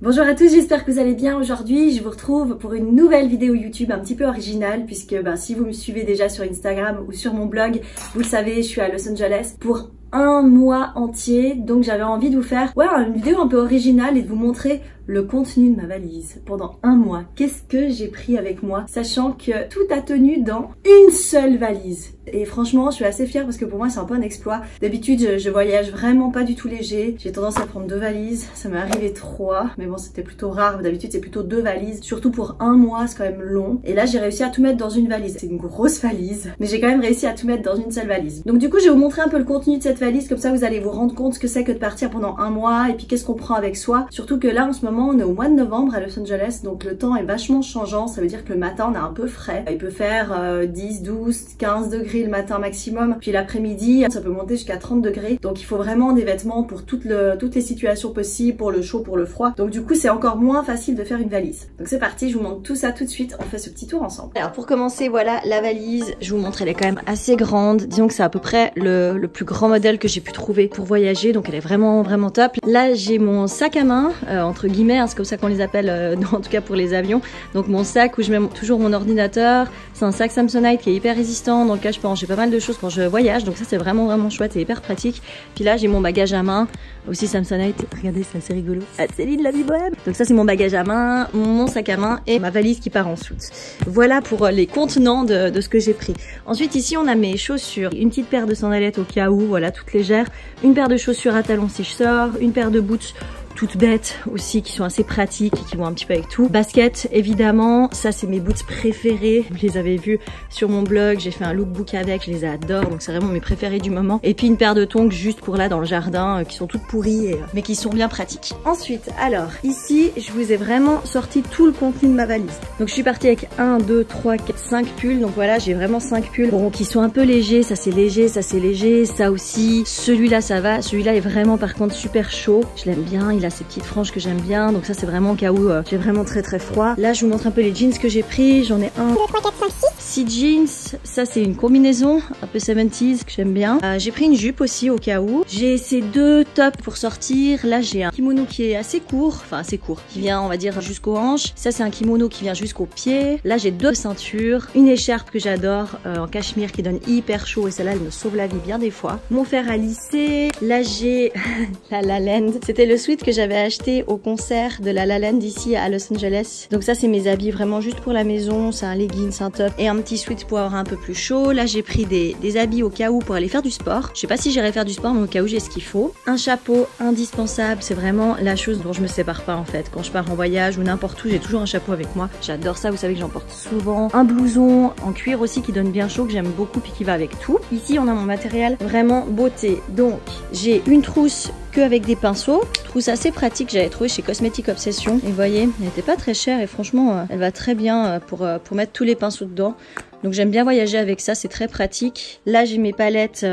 Bonjour à tous, j'espère que vous allez bien. Aujourd'hui, je vous retrouve pour une nouvelle vidéo YouTube un petit peu originale puisque si vous me suivez déjà sur Instagram ou sur mon blog, vous le savez, je suis à Los Angeles pour un mois entier. Donc j'avais envie de vous faire une vidéo un peu originale et de vous montrer le contenu de ma valise pendant un mois. Qu'est-ce que j'ai pris avec moi, sachant que tout a tenu dans une seule valise. Et franchement, je suis assez fière parce que pour moi, c'est un peu un exploit. D'habitude, je voyage vraiment pas du tout léger. J'ai tendance à prendre 2 valises. Ça m'est arrivé 3, mais bon, c'était plutôt rare. D'habitude, c'est plutôt 2 valises. Surtout pour un mois, c'est quand même long. Et là, j'ai réussi à tout mettre dans une valise. C'est une grosse valise, mais j'ai quand même réussi à tout mettre dans une seule valise. Donc du coup, je vais vous montrer un peu le contenu de cette valise. Comme ça, vous allez vous rendre compte ce que c'est que de partir pendant un mois et puis qu'est-ce qu'on prend avec soi. Surtout que là, en ce moment, on est au mois de novembre à Los Angeles, donc le temps est vachement changeant. Ça veut dire que le matin, on est un peu frais. Il peut faire 10, 12, 15 degrés le matin maximum. Puis l'après-midi, ça peut monter jusqu'à 30 degrés. Donc il faut vraiment des vêtements pour toutes les situations possibles, pour le chaud, pour le froid. Donc du coup, c'est encore moins facile de faire une valise. Donc c'est parti, je vous montre tout ça tout de suite. On fait ce petit tour ensemble. Alors pour commencer, voilà la valise. Je vous montre, elle est quand même assez grande. Disons que c'est à peu près le plus grand modèle que j'ai pu trouver pour voyager. Donc elle est vraiment top. Là, j'ai mon sac à main, entre guillemets, c'est comme ça qu'on les appelle, en tout cas pour les avions. Donc mon sac où je mets toujours mon ordinateur. C'est un sac Samsonite qui est hyper résistant, dans lequel je peux ranger pas mal de choses quand je voyage. Donc ça, c'est vraiment chouette et hyper pratique. Puis là, j'ai mon bagage à main, aussi Samsonite. Regardez, c'est assez rigolo. Ah, Céline, la vie bohème. Donc ça, c'est mon bagage à main, mon sac à main et ma valise qui part en soute. Voilà pour les contenants de ce que j'ai pris. Ensuite, ici, on a mes chaussures. Une petite paire de sandalettes au cas où, voilà, toutes légères. Une paire de chaussures à talons si je sors. Une paire de boots toutes bêtes aussi, qui sont assez pratiques et qui vont un petit peu avec tout. Basket, évidemment, ça c'est mes boots préférés. Vous les avez vus sur mon blog, j'ai fait un lookbook avec, je les adore, donc c'est vraiment mes préférés du moment. Et puis une paire de tongs juste pour là dans le jardin, qui sont toutes pourries, mais qui sont bien pratiques. Ensuite, alors, ici, je vous ai vraiment sorti tout le contenu de ma valise. Donc je suis partie avec 1, 2, 3, 4, 5 pulls. Donc voilà, j'ai vraiment 5 pulls. Bon, qui sont un peu légers, ça c'est léger, ça c'est léger, ça aussi. Celui-là, ça va. Celui-là est vraiment par contre super chaud. Je l'aime bien, il a ces petites franges que j'aime bien, donc ça c'est vraiment au cas où j'ai vraiment très froid. Là je vous montre un peu les jeans que j'ai pris, j'en ai 1, 2, 3, 4, 5, 6 jeans, ça c'est une combinaison un peu 70s que j'aime bien. J'ai pris une jupe aussi au cas où. J'ai ces 2 tops pour sortir. Là j'ai un kimono qui est assez court, qui vient on va dire jusqu'aux hanches. Ça c'est un kimono qui vient jusqu'aux pieds. Là j'ai 2 ceintures, une écharpe que j'adore en cachemire qui donne hyper chaud et celle-là elle me sauve la vie bien des fois. Mon fer à lisser. Là j'ai la La Land, c'était le sweat que j'avais acheté au concert de la La Land ici à Los Angeles. Donc ça c'est mes habits vraiment juste pour la maison, c'est un leggings, un top et un petit sweat pour avoir un peu plus chaud. Là j'ai pris des habits au cas où pour aller faire du sport. Je sais pas si j'irai faire du sport, mais au cas où j'ai ce qu'il faut. Un chapeau indispensable, c'est vraiment la chose dont je me sépare pas en fait. Quand je pars en voyage ou n'importe où, j'ai toujours un chapeau avec moi. J'adore ça, vous savez que j'en porte souvent. Un blouson en cuir aussi qui donne bien chaud, que j'aime beaucoup puis qui va avec tout. Ici on a mon matériel vraiment beauté. Donc j'ai une trousse que avec des pinceaux, trousse assez pratique, j'avais trouvé chez Cosmetic Obsession. Et vous voyez, elle n'était pas très chère et franchement, elle va très bien pour mettre tous les pinceaux dedans. Donc j'aime bien voyager avec ça, c'est très pratique. Là j'ai mes palettes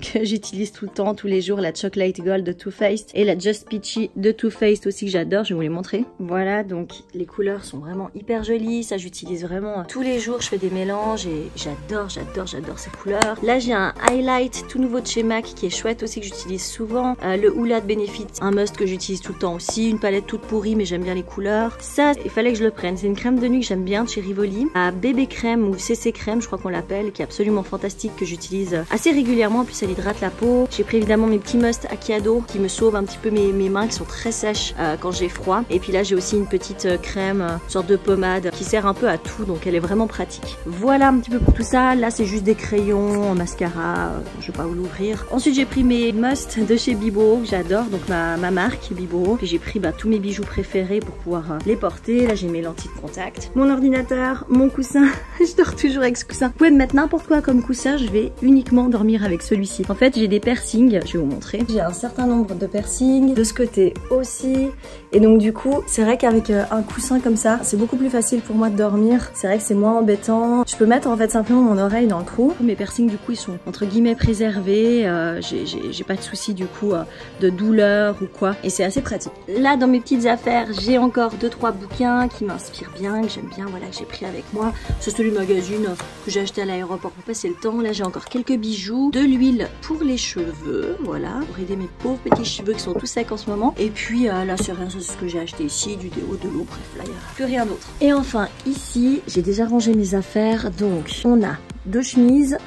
que j'utilise tout le temps, tous les jours, la Chocolate Gold de Too Faced et la Just Peachy de Too Faced aussi que j'adore, je vais vous les montrer. Voilà, donc les couleurs sont vraiment hyper jolies, ça j'utilise vraiment tous les jours, je fais des mélanges et j'adore ces couleurs. Là j'ai un highlight tout nouveau de chez MAC qui est chouette aussi, que j'utilise souvent. Le Hoola de Benefit, un must que j'utilise tout le temps aussi, une palette toute pourrie mais j'aime bien les couleurs. Ça, il fallait que je le prenne, c'est une crème de nuit que j'aime bien de chez Rivoli, à bébé crème ou CC crème je crois qu'on l'appelle, qui est absolument fantastique, que j'utilise assez régulièrement, en plus elle hydrate la peau. J'ai pris évidemment mes petits must Akiado qui me sauvent un petit peu mes mains qui sont très sèches quand j'ai froid. Et puis là j'ai aussi une petite crème, une sorte de pommade qui sert un peu à tout, donc elle est vraiment pratique. Voilà un petit peu pour tout ça. Là c'est juste des crayons, mascara, je vais pas vous l'ouvrir. Ensuite j'ai pris mes must de chez Bibo que j'adore, donc ma marque Bibo. Puis j'ai pris tous mes bijoux préférés pour pouvoir les porter. Là j'ai mes lentilles de contact, mon ordinateur, mon coussin. Je dors toujours avec ce coussin. Vous pouvez me mettre n'importe quoi comme coussin, je vais uniquement dormir avec celui-ci. En fait j'ai des piercings, je vais vous montrer. J'ai un certain nombre de piercings, de ce côté aussi. Et donc du coup c'est vrai qu'avec un coussin comme ça, c'est beaucoup plus facile pour moi de dormir. C'est vrai que c'est moins embêtant. Je peux mettre en fait simplement mon oreille dans le trou. Mes piercings du coup ils sont entre guillemets préservés. J'ai pas de soucis du coup de douleur ou quoi. Et c'est assez pratique. Là dans mes petites affaires, j'ai encore 2-3 bouquins qui m'inspirent bien, que j'aime bien, voilà, que j'ai pris avec moi. C'est celui magazine que j'ai acheté à l'aéroport pour passer le temps. Là j'ai encore quelques bijoux, de l'huile pour les cheveux, voilà, pour aider mes pauvres petits cheveux qui sont tout secs en ce moment. Et puis là c'est rien, c'est ce que j'ai acheté ici, du déo, de l'eau, bref là il n'y a plus rien d'autre. Et enfin ici j'ai déjà rangé mes affaires, donc on a 2 chemises,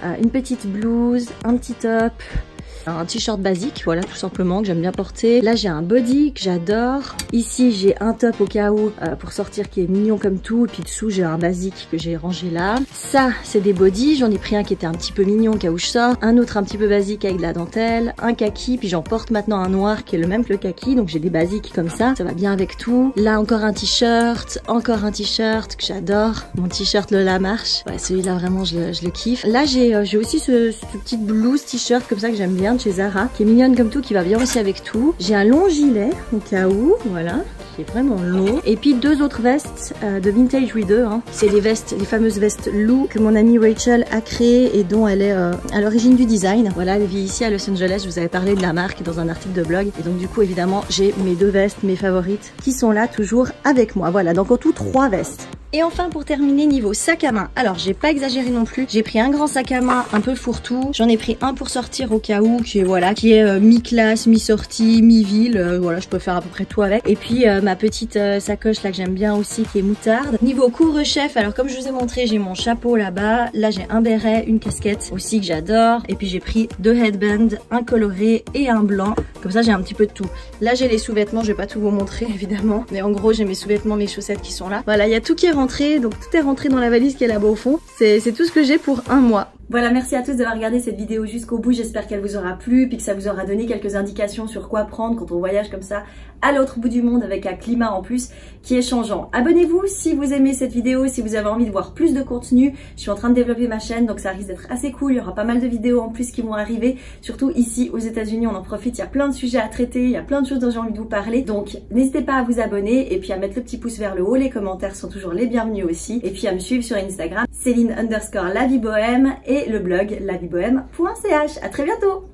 une petite blouse, un petit top, un t-shirt basique, voilà, tout simplement, que j'aime bien porter. Là j'ai un body que j'adore. Ici j'ai un top au cas où pour sortir qui est mignon comme tout. Et puis dessous j'ai un basique que j'ai rangé là. Ça c'est des bodys, j'en ai pris un qui était un petit peu mignon au cas où je sors, un autre un petit peu basique avec de la dentelle, un kaki, puis j'en porte maintenant un noir qui est le même que le kaki, donc j'ai des basiques comme ça va bien avec tout. Là encore un t-shirt que j'adore, mon t-shirt Lola Marche, ouais celui-là vraiment je le kiffe. Là j'ai aussi ce petite blouse t-shirt comme ça que j'aime bien de chez Zara, qui est mignonne comme tout, qui va bien aussi avec tout. J'ai un long gilet au cas où, voilà, qui est vraiment long. Et puis 2 autres vestes de Vintage Reader, hein. C'est les vestes, les fameuses vestes Lou que mon amie Rachel a créées et dont elle est à l'origine du design. Voilà, elle vit ici à Los Angeles, je vous avais parlé de la marque dans un article de blog. Et donc du coup évidemment j'ai mes 2 vestes, mes favorites, qui sont là toujours avec moi. Voilà, donc en tout 3 vestes. Et enfin pour terminer niveau sac à main, alors j'ai pas exagéré non plus, j'ai pris un grand sac à main un peu fourre-tout, j'en ai pris un pour sortir au cas où, qui est mi-classe, mi-sortie, mi-ville, voilà je peux faire à peu près tout avec. Et puis ma petite sacoche là que j'aime bien aussi qui est moutarde. Niveau couvre-chef, alors comme je vous ai montré j'ai mon chapeau là-bas, là j'ai un béret, une casquette aussi que j'adore, et puis j'ai pris 2 headbands, un coloré et un blanc, comme ça j'ai un petit peu de tout. Là j'ai les sous-vêtements, je vais pas tout vous montrer évidemment, mais en gros j'ai mes sous-vêtements, mes chaussettes qui sont là. Voilà, il y a tout qui est rentré, donc tout est rentré dans la valise qui est là-bas au fond. C'est tout ce que j'ai pour un mois. Voilà, merci à tous d'avoir regardé cette vidéo jusqu'au bout. J'espère qu'elle vous aura plu, puis que ça vous aura donné quelques indications sur quoi prendre quand on voyage comme ça à l'autre bout du monde avec un climat en plus qui est changeant. Abonnez-vous si vous aimez cette vidéo, si vous avez envie de voir plus de contenu. Je suis en train de développer ma chaîne, donc ça risque d'être assez cool. Il y aura pas mal de vidéos en plus qui vont arriver, surtout ici aux États-Unis. On en profite, il y a plein de sujets à traiter, il y a plein de choses dont j'ai envie de vous parler. Donc n'hésitez pas à vous abonner et puis à mettre le petit pouce vers le haut. Les commentaires sont toujours les bienvenus aussi. Et puis à me suivre sur Instagram, Céline_laviebohème et le blog laviebohème.ch. À très bientôt!